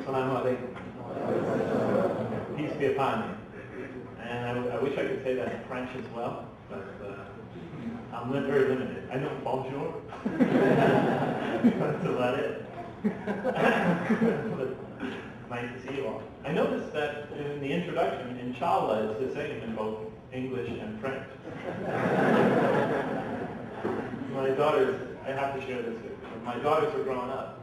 Assalamu alaikum. Peace be upon you. And I wish I could say that in French as well, but I'm very limited. I know bonjour. That's about it. But nice to see you all. I noticed that in the introduction, inshallah is the same in both English and French. My daughters, I have to share this with you. When my daughters were growing up,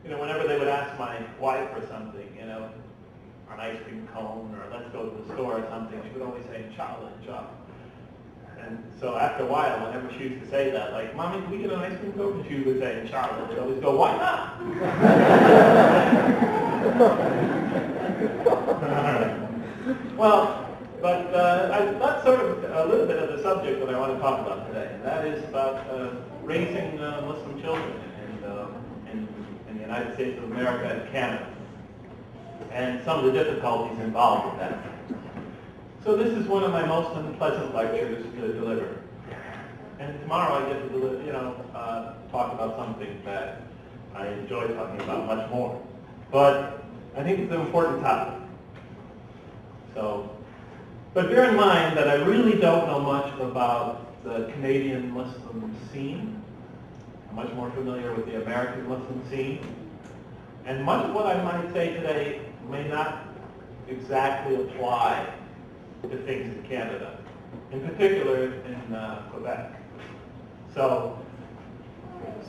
whenever they would ask my wife for something, an ice cream cone or let's go to the store or something, she would always say, inshallah, inshallah. And so after a while, whenever she used to say that, like, Mommy, can we get an ice cream cone? And she would say, inshallah. They'd always go, why not? Well, but that's sort of a little bit of the subject that I want to talk about today. And that is about raising Muslim children in the United States of America and Canada, and some of the difficulties involved with that. So this is one of my most unpleasant lectures to deliver. And tomorrow I get to talk about something that I enjoy talking about much more. But I think it's an important topic. But bear in mind that I really don't know much about the Canadian Muslim scene. I'm much more familiar with the American Muslim scene. And much of what I might say today may not exactly apply to things in Canada, in particular in Quebec. So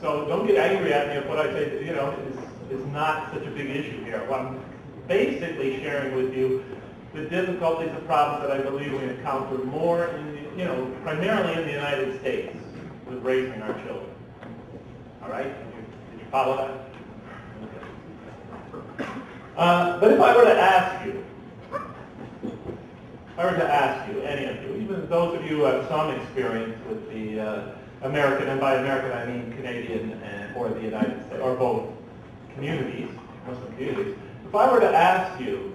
don't get angry at me if what I say is not such a big issue here. Well, I'm basically sharing with you the difficulties and problems that I believe we encounter more primarily in the United States with raising our children. All right? Did you follow that? Okay. But if I were to ask you, any of you, even those of you who have some experience with the American, and by American I mean Canadian or the United States, or both communities, Muslim communities, if I were to ask you,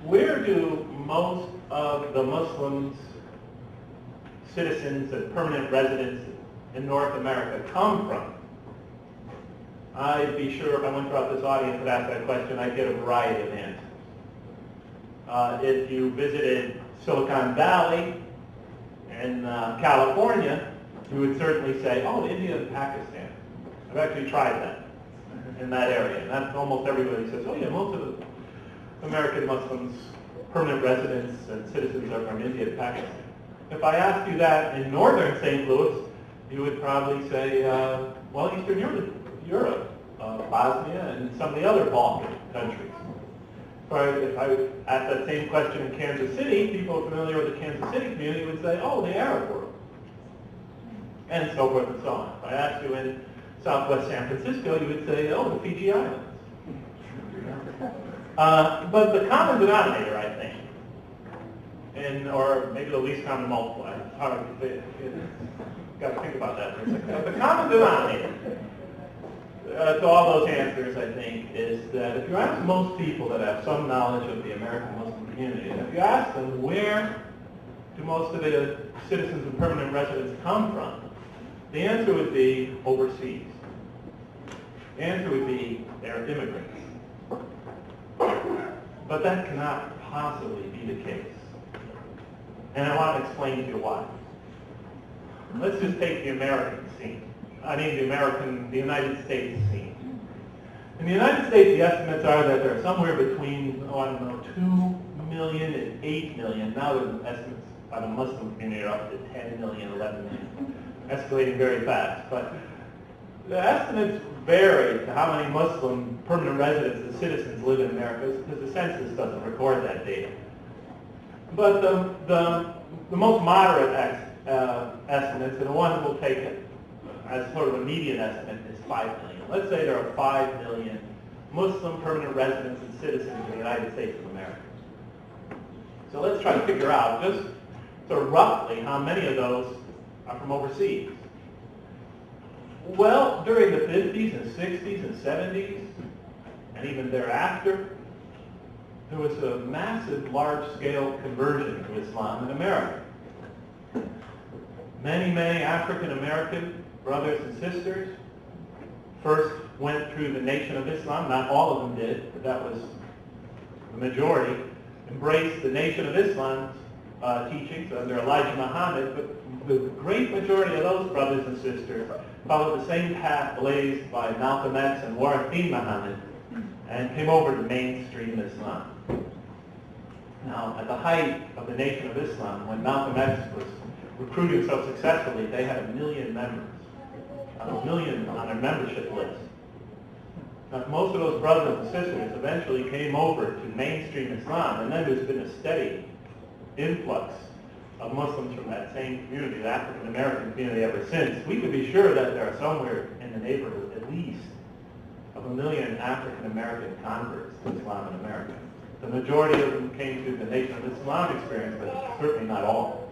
where do most of the Muslims, citizens and permanent residents in North America come from? I'd be sure if I went throughout this audience and asked that question, I'd get a variety of answers. If you visited Silicon Valley in California, you would certainly say, oh, India and Pakistan. I've actually tried that in that area. And that's almost everybody says, oh yeah, most of the American Muslims, permanent residents and citizens are from India and Pakistan. If I asked you that in northern St. Louis, you would probably say, well, Eastern Europe, Bosnia, and some of the other Balkan countries. If I asked that same question in Kansas City, people familiar with the Kansas City community would say, oh, the Arab world, and so forth and so on. If I asked you in Southwest San Francisco, you would say, oh, the Fiji Islands. But the common denominator, I think, or maybe the least common multiplier, it's hard to say, got to think about that for a second. The common denominator to all those answers, I think, is that if you ask most people that have some knowledge of the American Muslim community, and if you ask them where do most of the citizens and permanent residents come from, the answer would be overseas. The answer would be they're immigrants. But that cannot possibly be the case. And I want to explain to you why. Let's just take the American scene. The United States scene. In the United States, the estimates are that there are somewhere between, 2 million and 8 million. Now the estimates by the Muslim community are up to 10 million, 11 million. Escalating very fast. But the estimates vary to how many Muslim permanent residents and citizens live in America, because the census doesn't record that data. But the most moderate estimates, and the ones we'll take it as sort of a median estimate, is 5 million. Let's say there are 5 million Muslim permanent residents and citizens in the United States of America. So let's try to figure out just sort of roughly how many of those are from overseas. Well, during the 50s and 60s and 70s, and even thereafter, there was a massive, large-scale conversion to Islam in America. Many, many African-American brothers and sisters first went through the Nation of Islam. Not all of them did, but that was the majority. Embraced the Nation of Islam's teachings under Elijah Muhammad, but the great majority of those brothers and sisters followed the same path blazed by Malcolm X and Warith Muhammad and came over to mainstream Islam. Now, at the height of the Nation of Islam, when Malcolm X was recruiting so successfully, they had 1 million members, 1 million on their membership list. Now, most of those brothers and sisters eventually came over to mainstream Islam, and then there's been a steady influx of Muslims from that same community, the African American community, ever since. We could be sure that there are somewhere in the neighborhood, at least, of 1 million African American converts to Islam in America. The majority of them came through the Nation of Islam experience, but certainly not all.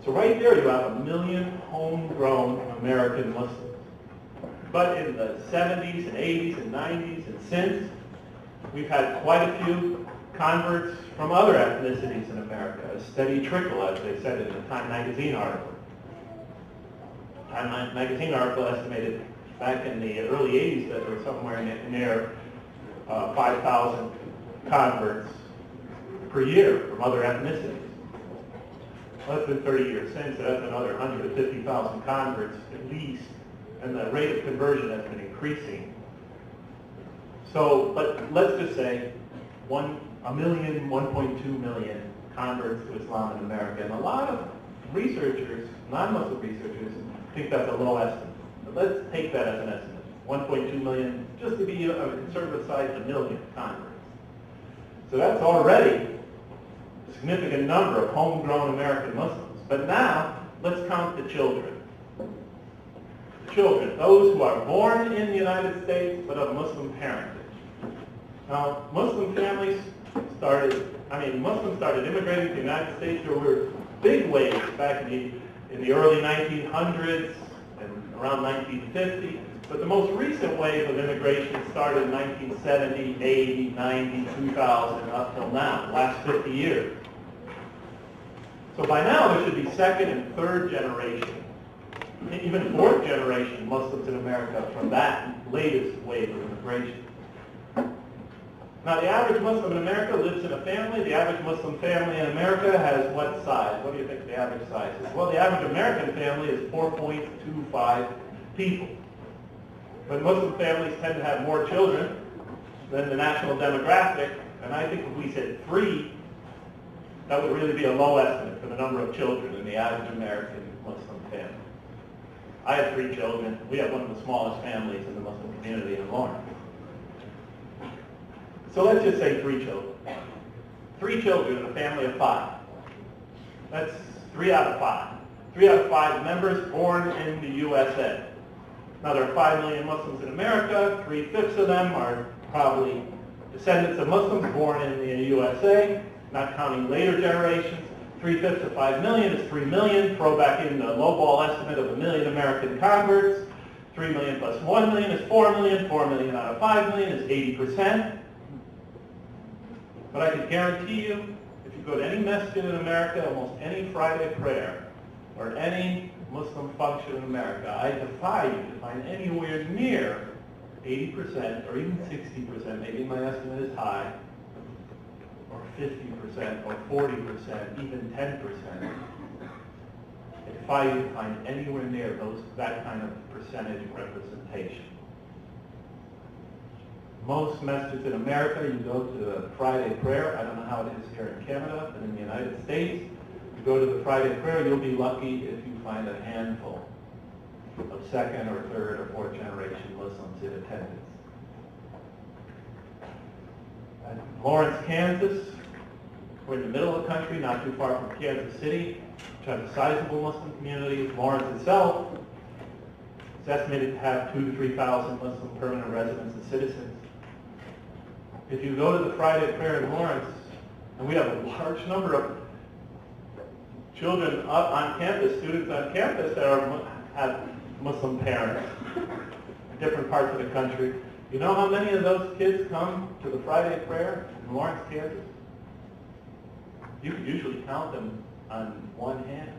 So right there you have 1 million homegrown American Muslims. But in the 70s and 80s and 90s and since, we've had quite a few converts from other ethnicities in America, a steady trickle, as they said in the Time magazine article. Time magazine article estimated back in the early 80s that there were somewhere near 5,000 converts per year from other ethnicities. Less than 30 years since, that's another 150,000 converts at least, and the rate of conversion has been increasing. So, but let's just say 1 million, 1.2 million converts to Islam in America. And a lot of researchers, non-Muslim researchers, think that's a low estimate. But let's take that as an estimate. 1.2 million, just to be on the conservative side, 1 million converts. So that's already a significant number of homegrown American Muslims. But now, let's count the children. The children, those who are born in the United States but of Muslim parentage. Now, Muslims started immigrating to the United States. There were big waves back in the early 1900s and around 1950. But the most recent wave of immigration started in 1970, 80, 90, 2000, up till now, the last 50 years. So by now there should be second and third generation, even fourth generation Muslims in America from that latest wave of immigration. Now, the average Muslim in America lives in a family. The average Muslim family in America has what size? What do you think the average size is? Well, the average American family is 4.25 people. But Muslim families tend to have more children than the national demographic, and I think if we said 3, that would really be a low estimate for the number of children in the average American Muslim family. I have 3 children. We have one of the smallest families in the Muslim community in Lawrence. So let's just say 3 children. 3 children in a family of 5. That's 3 out of 5. 3 out of 5 members born in the USA. Now there are 5 million Muslims in America. 3/5 of them are probably descendants of Muslims born in the USA, not counting later generations. 3/5 of 5 million is 3 million. Throw back in the lowball estimate of 1 million American converts. 3 million plus 1 million is 4 million. 4 million out of 5 million is 80%. But I can guarantee you, if you go to any masjid in America, almost any Friday prayer, or any Muslim function in America, I defy you to find anywhere near 80% or even 60%, maybe my estimate is high, or 50% or 40%, even 10%. I defy you to find anywhere near that kind of percentage representation. Most masjids in America, you go to the Friday prayer. I don't know how it is here in Canada, but in the United States, you go to the Friday prayer, you'll be lucky if you find a handful of second or third or fourth generation Muslims in attendance. In Lawrence, Kansas, we're in the middle of the country, not too far from Kansas City, which has a sizable Muslim community. Lawrence itself is estimated to have 2,000 to 3,000 Muslim permanent residents and citizens. If you go to the Friday prayer in Lawrence, and we have a large number of children up on campus, students on campus that have Muslim parents in different parts of the country. You know how many of those kids come to the Friday prayer in Lawrence, Kansas? You could usually count them on one hand.